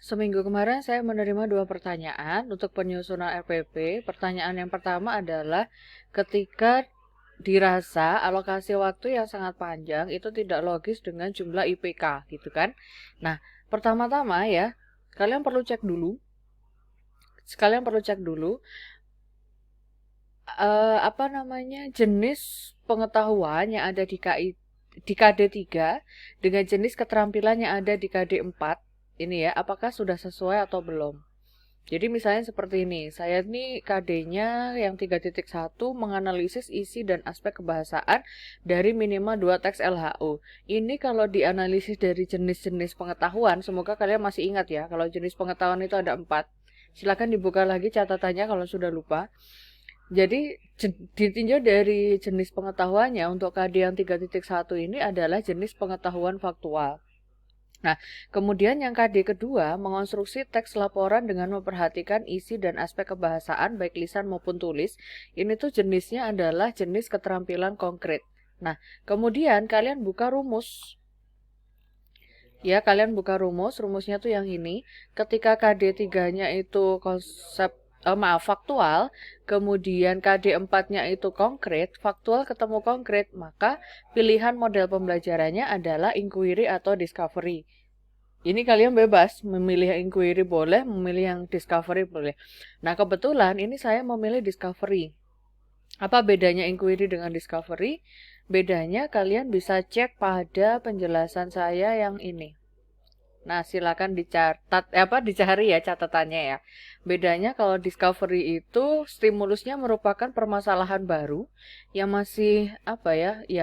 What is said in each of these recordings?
Seminggu kemarin saya menerima 2 pertanyaan untuk penyusunan RPP. Pertanyaan yang pertama adalah ketika dirasa alokasi waktu yang sangat panjang itu tidak logis dengan jumlah IPK gitu kan. Nah, pertama-tama ya, kalian perlu cek dulu. Sekalian perlu cek dulu jenis pengetahuan yang ada di KD3 dengan jenis keterampilan yang ada di KD4 ini ya, apakah sudah sesuai atau belum. Jadi misalnya seperti ini, saya ini KD-nya yang 3.1 menganalisis isi dan aspek kebahasaan dari minimal 2 teks LHO. Ini kalau dianalisis dari jenis-jenis pengetahuan, semoga kalian masih ingat ya, kalau jenis pengetahuan itu ada 4. Silakan dibuka lagi catatannya kalau sudah lupa. Jadi ditinjau dari jenis pengetahuannya untuk KD yang 3.1 ini adalah jenis pengetahuan faktual. Nah, kemudian yang KD kedua mengonstruksi teks laporan dengan memperhatikan isi dan aspek kebahasaan baik lisan maupun tulis. Ini tuh jenisnya adalah jenis keterampilan konkret. Nah, kemudian kalian buka rumus. Ya, kalian buka rumusnya tuh yang ini. Ketika KD3-nya itu faktual, kemudian KD4-nya itu konkret, faktual ketemu konkret, maka pilihan model pembelajarannya adalah inquiry atau discovery. Ini kalian bebas, memilih inquiry boleh, memilih yang discovery boleh. Nah, kebetulan ini saya memilih discovery. Apa bedanya inquiry dengan discovery? Bedanya kalian bisa cek pada penjelasan saya yang ini. Nah, silakan dicari ya catatannya ya. Bedanya kalau discovery itu stimulusnya merupakan permasalahan baru yang masih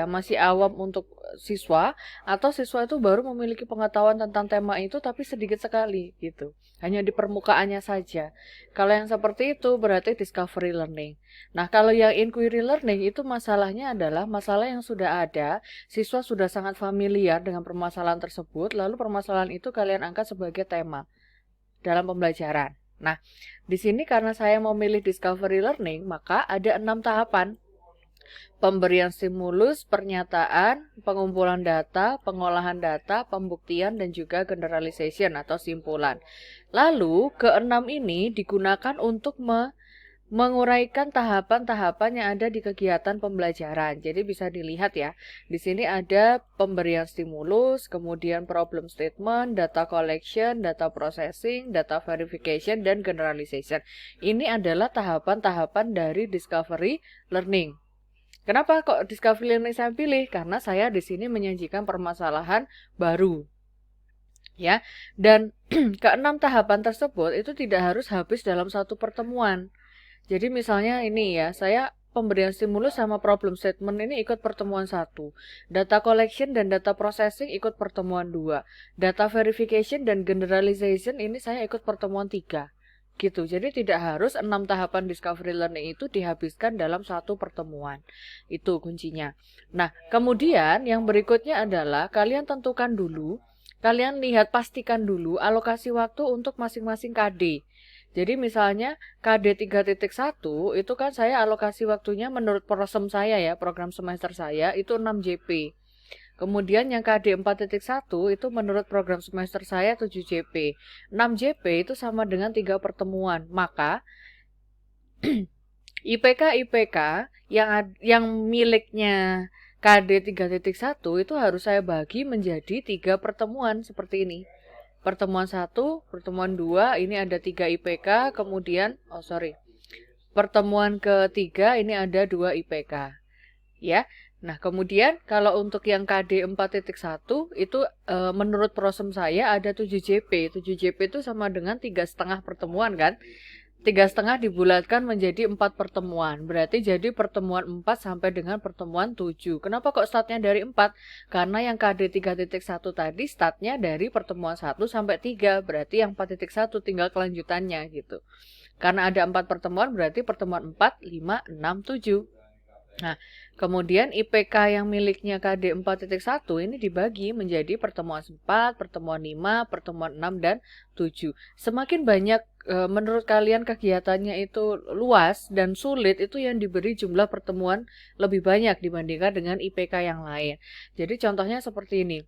masih awam untuk siswa, atau siswa itu baru memiliki pengetahuan tentang tema itu tapi sedikit sekali gitu. Hanya di permukaannya saja. Kalau yang seperti itu berarti discovery learning. Nah, kalau yang inquiry learning itu masalahnya adalah masalah yang sudah ada, siswa sudah sangat familiar dengan permasalahan tersebut, lalu permasalahan itu kalian angkat sebagai tema dalam pembelajaran. Nah, di sini karena saya memilih discovery learning, maka ada 6 tahapan. Pemberian stimulus, pernyataan, pengumpulan data, pengolahan data, pembuktian, dan juga generalization atau simpulan. Lalu, keenam ini digunakan untuk menguraikan tahapan-tahapan yang ada di kegiatan pembelajaran. Jadi bisa dilihat ya, di sini ada pemberian stimulus, kemudian problem statement, data collection, data processing, data verification, dan generalization. Ini adalah tahapan-tahapan dari discovery learning. Kenapa kok discovery learning saya pilih? Karena saya di sini menyajikan permasalahan baru. Ya, dan keenam tahapan tersebut itu tidak harus habis dalam satu pertemuan. Jadi misalnya ini ya, saya pemberian stimulus sama problem statement ini ikut pertemuan 1. Data collection dan data processing ikut pertemuan 2. Data verification dan generalization ini saya ikut pertemuan 3. Gitu. Jadi tidak harus 6 tahapan discovery learning itu dihabiskan dalam satu pertemuan. Itu kuncinya. Nah, kemudian yang berikutnya adalah kalian tentukan dulu, kalian pastikan dulu alokasi waktu untuk masing-masing KD. Jadi misalnya KD 3.1 itu kan saya alokasi waktunya menurut prosem saya ya, program semester saya itu 6 JP. Kemudian yang KD 4.1 itu menurut program semester saya 7 JP. 6 JP itu sama dengan 3 pertemuan. Maka IPK yang miliknya KD 3.1 itu harus saya bagi menjadi 3 pertemuan seperti ini. Pertemuan 1, pertemuan 2, ini ada 3 IPK, kemudian, pertemuan ketiga ini ada 2 IPK. Ya, nah kemudian kalau untuk yang KD 4.1 itu menurut prosem saya ada 7 JP. 7 JP itu sama dengan 3,5 pertemuan kan. 3,5 dibulatkan menjadi 4 pertemuan. Berarti jadi pertemuan 4 sampai dengan pertemuan 7. Kenapa kok startnya dari 4? Karena yang KD 3.1 tadi startnya dari pertemuan 1 sampai 3. Berarti yang 4.1 tinggal kelanjutannya gitu. Karena ada 4 pertemuan berarti pertemuan 4, 5, 6, 7. Nah, kemudian IPK yang miliknya KD 4.1 ini dibagi menjadi pertemuan 4, pertemuan 5, pertemuan 6, dan 7. Semakin banyak menurut kalian kegiatannya itu luas dan sulit, itu yang diberi jumlah pertemuan lebih banyak dibandingkan dengan IPK yang lain. Jadi contohnya seperti ini.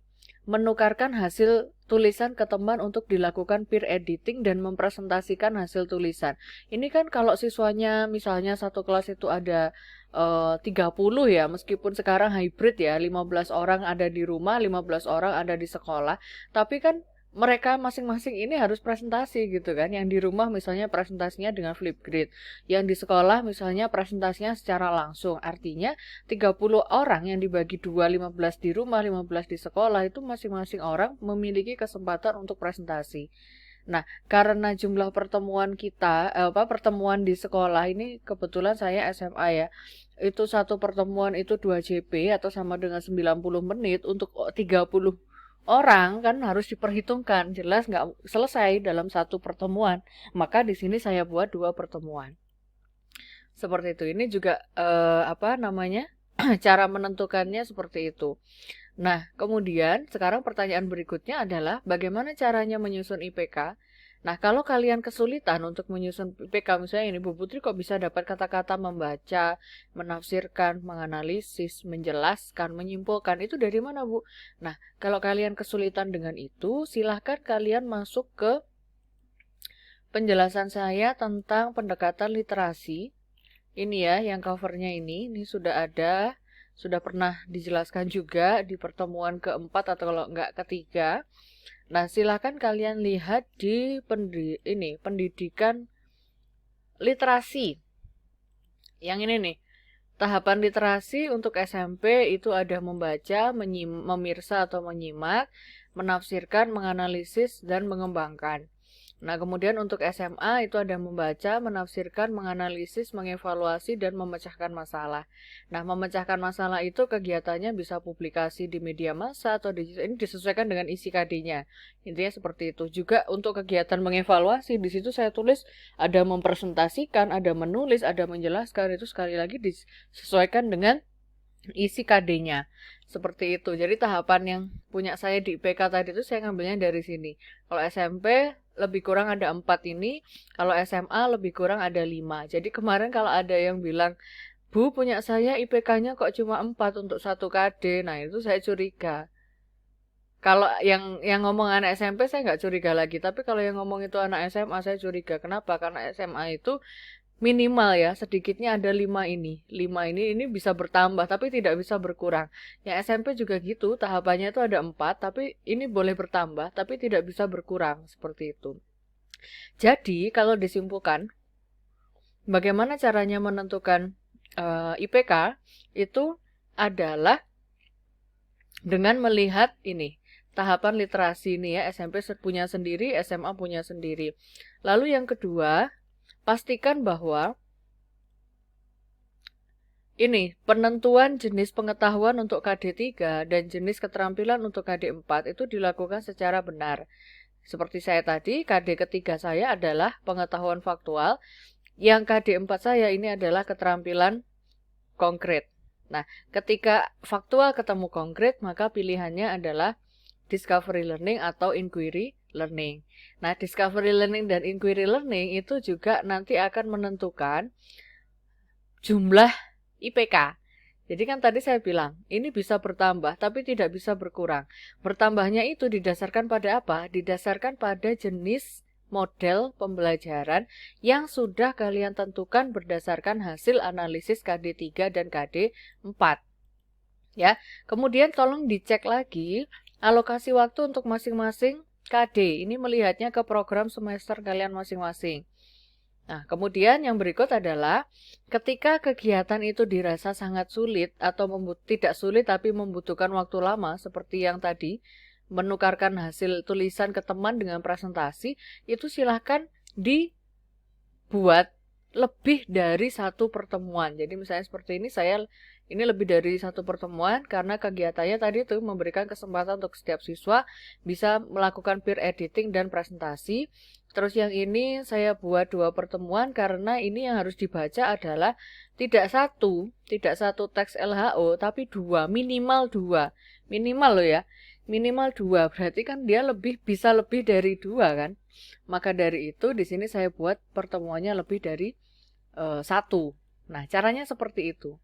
menukarkan hasil tulisan ke teman untuk dilakukan peer editing dan mempresentasikan hasil tulisan. Ini kan kalau siswanya misalnya satu kelas itu ada 30 ya, meskipun sekarang hybrid ya, 15 orang ada di rumah, 15 orang ada di sekolah, tapi kan mereka masing-masing ini harus presentasi gitu kan. Yang di rumah misalnya presentasinya dengan Flipgrid, yang di sekolah misalnya presentasinya secara langsung. Artinya 30 orang yang dibagi 2, 15 di rumah, 15 di sekolah, itu masing-masing orang memiliki kesempatan untuk presentasi. Nah, karena jumlah pertemuan kita, pertemuan di sekolah ini kebetulan saya SMA ya, itu satu pertemuan itu 2 JP atau sama dengan 90 menit untuk 30 orang kan harus diperhitungkan, jelas nggak selesai dalam satu pertemuan. Maka di sini saya buat 2 pertemuan. Seperti itu. Ini juga apa namanya? Cara menentukannya seperti itu. Nah, kemudian sekarang pertanyaan berikutnya adalah bagaimana caranya menyusun IPK? Nah, kalau kalian kesulitan untuk menyusun IPK, misalnya ini Bu Putri kok bisa dapat kata-kata membaca, menafsirkan, menganalisis, menjelaskan, menyimpulkan, itu dari mana Bu? Nah, kalau kalian kesulitan dengan itu, silahkan kalian masuk ke penjelasan saya tentang pendekatan literasi. Ini ya, yang covernya ini sudah ada, sudah pernah dijelaskan juga di pertemuan keempat atau kalau enggak ketiga. Nah, silakan kalian lihat di pendidikan literasi. Yang ini nih, tahapan literasi untuk SMP itu ada membaca, memirsa atau menyimak, menafsirkan, menganalisis, dan mengembangkan. Nah, kemudian untuk SMA itu ada membaca, menafsirkan, menganalisis, mengevaluasi, dan memecahkan masalah. Nah, memecahkan masalah itu kegiatannya bisa publikasi di media massa atau ini disesuaikan dengan isi KD-nya. Intinya seperti itu. Juga untuk kegiatan mengevaluasi, di situ saya tulis ada mempresentasikan, ada menulis, ada menjelaskan. Itu sekali lagi disesuaikan dengan isi KD-nya. Seperti itu. Jadi tahapan yang punya saya di IPK tadi itu saya ngambilnya dari sini. Kalau SMP lebih kurang ada 4 ini, kalau SMA lebih kurang ada 5. Jadi kemarin kalau ada yang bilang, Bu punya saya IPK-nya kok cuma 4 untuk 1 KD, nah itu saya curiga. Kalau yang ngomong anak SMP saya nggak curiga lagi, tapi kalau yang ngomong itu anak SMA saya curiga. Kenapa? Karena SMA itu minimal ya, sedikitnya ada 5 ini. 5 ini bisa bertambah, tapi tidak bisa berkurang. Yang SMP juga gitu, tahapannya itu ada 4, tapi ini boleh bertambah, tapi tidak bisa berkurang, seperti itu. Jadi, kalau disimpulkan, bagaimana caranya menentukan IPK, itu adalah dengan melihat ini, tahapan literasi ini ya, SMP punya sendiri, SMA punya sendiri. Lalu yang kedua, pastikan bahwa ini penentuan jenis pengetahuan untuk KD3 dan jenis keterampilan untuk KD4 itu dilakukan secara benar. Seperti saya tadi, KD ketiga saya adalah pengetahuan faktual, yang KD4 saya ini adalah keterampilan konkret. Nah, ketika faktual ketemu konkret, maka pilihannya adalah discovery learning atau inquiry learning. Nah, discovery learning dan inquiry learning itu juga nanti akan menentukan jumlah IPK. Jadi kan tadi saya bilang, ini bisa bertambah tapi tidak bisa berkurang. Bertambahnya itu didasarkan pada apa? Didasarkan pada jenis model pembelajaran yang sudah kalian tentukan berdasarkan hasil analisis KD3 dan KD4. Ya, kemudian tolong dicek lagi alokasi waktu untuk masing-masing KD. Ini melihatnya ke program semester kalian masing-masing. Nah, kemudian yang berikut adalah ketika kegiatan itu dirasa sangat sulit atau tidak sulit tapi membutuhkan waktu lama seperti yang tadi, menukarkan hasil tulisan ke teman dengan presentasi, itu silahkan dibuat lebih dari satu pertemuan. Jadi misalnya seperti ini lebih dari satu pertemuan karena kegiatannya tadi itu memberikan kesempatan untuk setiap siswa bisa melakukan peer editing dan presentasi. Terus yang ini saya buat 2 pertemuan karena ini yang harus dibaca adalah tidak satu teks LHO tapi 2, minimal 2. Minimal loh ya. Minimal 2, berarti kan dia bisa lebih dari 2 kan. Maka dari itu di sini saya buat pertemuannya lebih dari 1. Nah, caranya seperti itu.